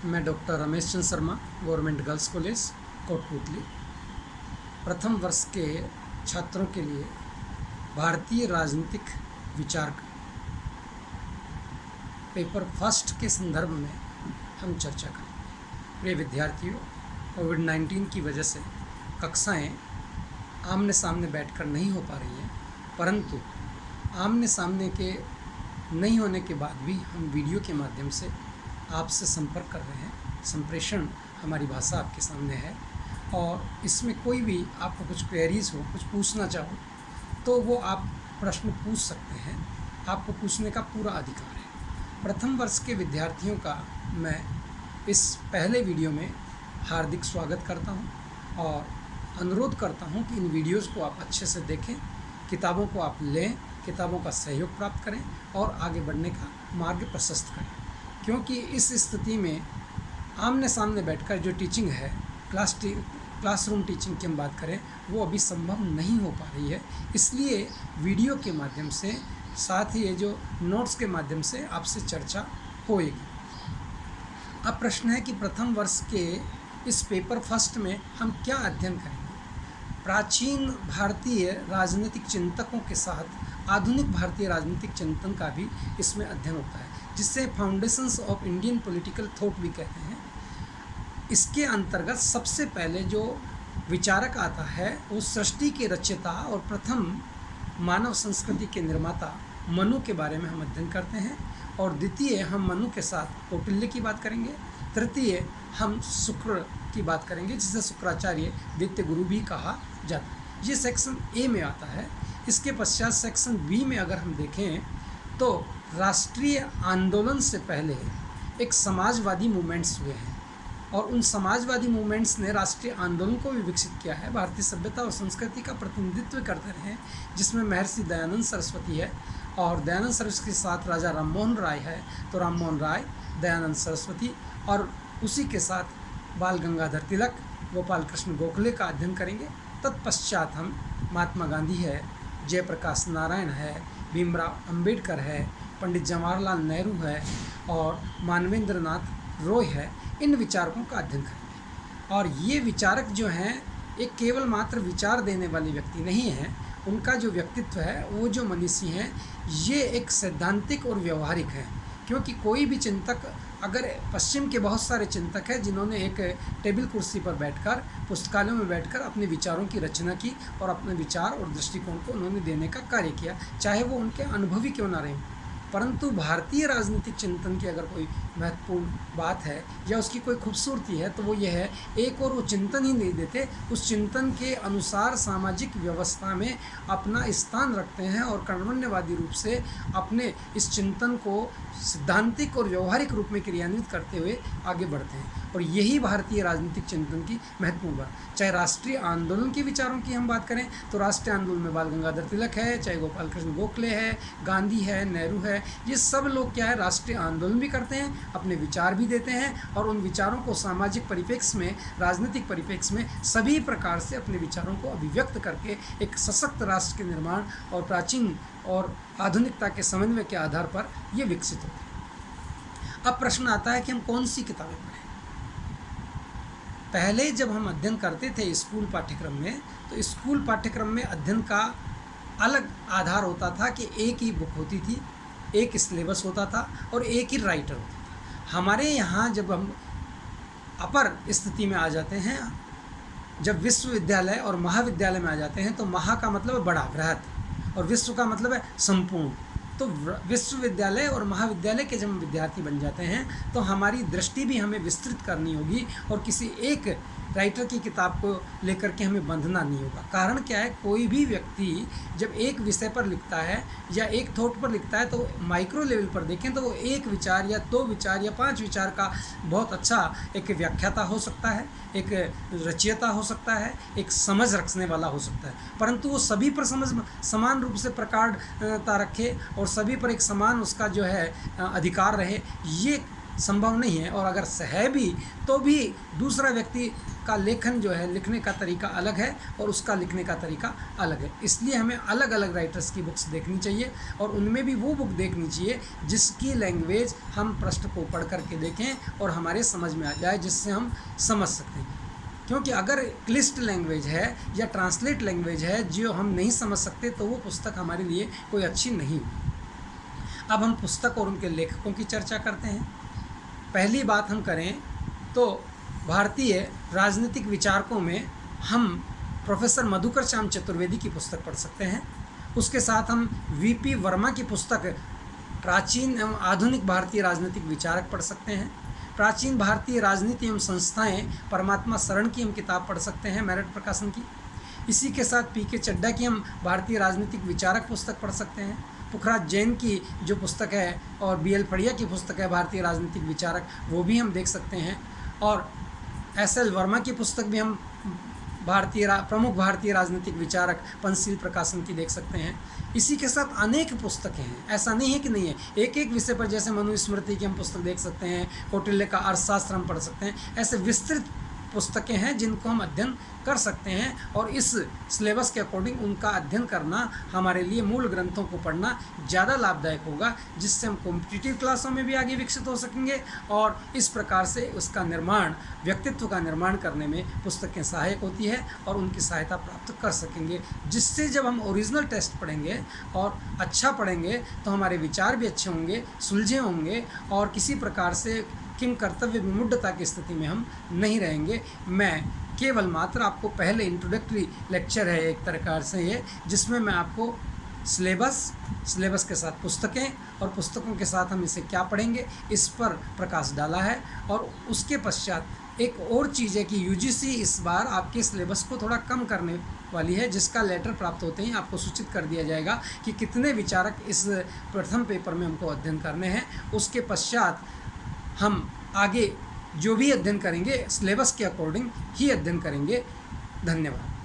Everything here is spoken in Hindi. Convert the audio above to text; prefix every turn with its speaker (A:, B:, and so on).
A: मैं doctor Ramesh Chandra Sharma, government girls college Kotputli, प्रथम वर्ष के छात्रों के लिए भारतीय राजनीतिक विचार पेपर फर्स्ट के संदर्भ में हम चर्चा करें। प्रिय विद्यार्थियों, कोविड-19 की वजह से कक्षाएं आमने सामने बैठकर नहीं हो पा रही हैं, परंतु आमने सामने के नहीं होने के बाद भी हम वीडियो के माध्यम से आपसे संपर्क कर रहे हैं। संप्रेषण हमारी भाषा आपके सामने है और इसमें कोई भी आपको कुछ क्वेरीज हो, कुछ पूछना चाहो तो वो आप प्रश्न पूछ सकते हैं। आपको पूछने का पूरा अधिकार है। प्रथम वर्ष के विद्यार्थियों का मैं इस पहले वीडियो में हार्दिक स्वागत करता हूं और अनुरोध करता हूं कि इन वीडियोज़ को आप अच्छे से देखें, किताबों को आप लें, किताबों का सहयोग प्राप्त करें और आगे बढ़ने का मार्ग प्रशस्त करें। क्योंकि इस स्थिति में आमने सामने बैठकर जो टीचिंग है, क्लासरूम टीचिंग की हम बात करें, वो अभी संभव नहीं हो पा रही है। इसलिए वीडियो के माध्यम से, साथ ही ये जो नोट्स के माध्यम से आपसे चर्चा होएगी। अब प्रश्न है कि प्रथम वर्ष के इस पेपर फर्स्ट में हम क्या अध्ययन करेंगे। प्राचीन भारतीय राजनीतिक चिंतकों के साथ आधुनिक भारतीय राजनीतिक चिंतन का भी इसमें अध्ययन होता है, जिससे foundations of Indian political thought भी कहते हैं। इसके अंतर्गत सबसे पहले जो विचारक आता है वो सृष्टि के रचयिता और प्रथम मानव संस्कृति के निर्माता मनु के बारे में हम अध्ययन करते हैं। और द्वितीय हम मनु के साथ कौटिल्य की बात करेंगे। तृतीय हम शुक्र की बात करेंगे, जिसे शुक्राचार्य द्वितीय गुरु भी कहा जाता है। ये सेक्शन ए में आता है। इसके पश्चात सेक्शन बी में अगर हम देखें तो राष्ट्रीय आंदोलन से पहले एक समाजवादी मूवमेंट्स हुए हैं और उन समाजवादी मूवमेंट्स ने राष्ट्रीय आंदोलन को भी विकसित किया है। भारतीय सभ्यता और संस्कृति का प्रतिनिधित्व करते रहे, जिसमें महर्षि दयानंद सरस्वती है और दयानंद सरस्वती के साथ राजा राममोहन राय है, तो राममोहन राय, दयानंद सरस्वती और उसी के साथ बाल गंगाधर तिलक, गोपाल कृष्ण गोखले का अध्ययन करेंगे। तत्पश्चात हम महात्मा गांधी है, जयप्रकाश नारायण है, भीमराव अंबेडकर है, पंडित जवाहरलाल नेहरू है और मानवेंद्र नाथ रॉय है, इन विचारकों का अध्ययन करेंगे। और ये विचारक जो हैं, एक केवल मात्र विचार देने वाले व्यक्ति नहीं हैं। उनका जो व्यक्तित्व है, वो जो मनीषी हैं, ये एक सैद्धांतिक और व्यवहारिक हैं। क्योंकि कोई भी चिंतक, अगर पश्चिम के बहुत सारे चिंतक हैं जिन्होंने एक टेबल कुर्सी पर बैठकर, पुस्तकालयों में बैठकर अपने विचारों की रचना की और अपने विचार और दृष्टिकोण को उन्होंने देने का कार्य किया, चाहे वो उनके अनुभवी क्यों ना रहे। परंतु भारतीय राजनीतिक चिंतन की अगर कोई महत्वपूर्ण बात है या उसकी कोई खूबसूरती है तो वो ये है, एक और वो चिंतन ही नहीं देते, उस चिंतन के अनुसार सामाजिक व्यवस्था में अपना स्थान रखते हैं और कर्मण्यवादी रूप से अपने इस चिंतन को सिद्धांतिक और व्यवहारिक रूप में क्रियान्वित करते हुए आगे बढ़ते हैं। और यही भारतीय राजनीतिक चिंतन की महत्वपूर्ण बात। चाहे राष्ट्रीय आंदोलन के विचारों की हम बात करें तो राष्ट्रीय आंदोलन में बाल गंगाधर तिलक है, चाहे गोपाल कृष्ण गोखले है, गांधी है, नेहरू है, ये सब लोग क्या है, राष्ट्रीय आंदोलन भी करते हैं, अपने विचार भी देते हैं और उन विचारों को सामाजिक परिप्रेक्ष्य में, राजनीतिक परिप्रेक्ष्य में सभी प्रकार से अपने विचारों को अभिव्यक्त करके एक सशक्त राष्ट्र के निर्माण और प्राचीन और आधुनिकता के समन्वय के आधार पर ये विकसित होते हैं। अब प्रश्न आता है कि हम कौन सी किताबें पढ़ें। पहले जब हम अध्ययन करते थे स्कूल पाठ्यक्रम में, तो स्कूल पाठ्यक्रम में अध्ययन का अलग आधार होता था कि एक ही बुक होती थी, एक सिलेबस होता था और एक ही राइटर होता था। हमारे यहाँ जब हम अपर स्थिति में आ जाते हैं, जब विश्वविद्यालय और महाविद्यालय में आ जाते हैं, तो महा का मतलब है बड़ा, बृहत, और विश्व का मतलब है संपूर्ण। तो विश्वविद्यालय और महाविद्यालय के जब हम विद्यार्थी बन जाते हैं तो हमारी दृष्टि भी हमें विस्तृत करनी होगी और किसी एक राइटर की किताब को लेकर के हमें बंधना नहीं होगा। कारण क्या है, कोई भी व्यक्ति जब एक विषय पर लिखता है या एक थॉट पर लिखता है तो माइक्रो लेवल पर देखें तो वो एक विचार या दो विचार या पांच विचार का बहुत अच्छा एक व्याख्याता हो सकता है, एक रचयिता हो सकता है, एक समझ रखने वाला हो सकता है। परंतु वो सभी पर समझ समान रूप से प्रकांडता रखे और सभी पर एक समान उसका जो है अधिकार रहे, ये संभव नहीं है, और अगर है भी तो भी दूसरा व्यक्ति का लेखन जो है, लिखने का तरीका अलग है और उसका लिखने का तरीका अलग है। इसलिए हमें अलग अलग राइटर्स की बुक्स देखनी चाहिए, और उनमें भी वो बुक देखनी चाहिए जिसकी लैंग्वेज हम पृष्ठ को पढ़ करके देखें और हमारे समझ में आ जाए, जिससे हम समझ सकते हैं। क्योंकि अगर क्लिष्ट लैंग्वेज है या ट्रांसलेट लैंग्वेज है जो हम नहीं समझ सकते, तो वो पुस्तक हमारे लिए कोई अच्छी नहीं होगी। अब हम पुस्तक और उनके लेखकों की चर्चा करते हैं। पहली बात हम करें तो भारतीय राजनीतिक विचारकों में हम प्रोफेसर मधुकर श्याम चतुर्वेदी की पुस्तक पढ़ सकते हैं। उसके साथ हम वीपी वर्मा की पुस्तक प्राचीन एवं आधुनिक भारतीय राजनीतिक विचारक पढ़ सकते हैं। प्राचीन भारतीय राजनीति एवं संस्थाएं परमात्मा शरण की हम किताब पढ़ सकते हैं, मेरठ प्रकाशन की। इसी के साथ पीके चड्डा की हम भारतीय राजनीतिक विचारक पुस्तक पढ़ सकते हैं। पुखराज जैन की जो पुस्तक है और बीएल फड़िया की पुस्तक है भारतीय राजनीतिक विचारक, वो भी हम देख सकते हैं। और एसएल वर्मा की पुस्तक भी हम प्रमुख भारतीय राजनीतिक विचारक पंचशील प्रकाशन की देख सकते हैं। इसी के साथ अनेक पुस्तकें हैं, ऐसा नहीं है कि नहीं है। एक एक विषय पर, जैसे मनुस्मृति की हम पुस्तक देख सकते हैं, कौटिल्य का अर्थशास्त्र हम पढ़ सकते हैं। ऐसे विस्तृत पुस्तकें हैं जिनको हम अध्ययन कर सकते हैं, और इस सिलेबस के अकॉर्डिंग उनका अध्ययन करना हमारे लिए मूल ग्रंथों को पढ़ना ज़्यादा लाभदायक होगा, जिससे हम कॉम्पिटिटिव क्लासों में भी आगे विकसित हो सकेंगे, और इस प्रकार से उसका निर्माण, व्यक्तित्व का निर्माण करने में पुस्तकें सहायक होती है और उनकी सहायता प्राप्त कर सकेंगे, जिससे जब हम ओरिजिनल टेक्स्ट पढ़ेंगे और अच्छा पढ़ेंगे तो हमारे विचार भी अच्छे होंगे, सुलझे होंगे, और किसी प्रकार से किंग कर्तव्य विमुढ़ता की स्थिति में हम नहीं रहेंगे। मैं केवल मात्र आपको पहले इंट्रोडक्टरी लेक्चर है एक प्रकार से ये, जिसमें मैं आपको सिलेबस के साथ पुस्तकें और पुस्तकों के साथ हम इसे क्या पढ़ेंगे इस पर प्रकाश डाला है। और उसके पश्चात एक और चीज़ है कि यूजीसी इस बार आपके सिलेबस को थोड़ा कम करने वाली है, जिसका लेटर प्राप्त होते ही आपको सूचित कर दिया जाएगा कि कितने विचारक इस प्रथम पेपर में हमको अध्ययन करने हैं। उसके पश्चात हम आगे जो भी अध्ययन करेंगे सिलेबस के अकॉर्डिंग ही अध्ययन करेंगे। धन्यवाद।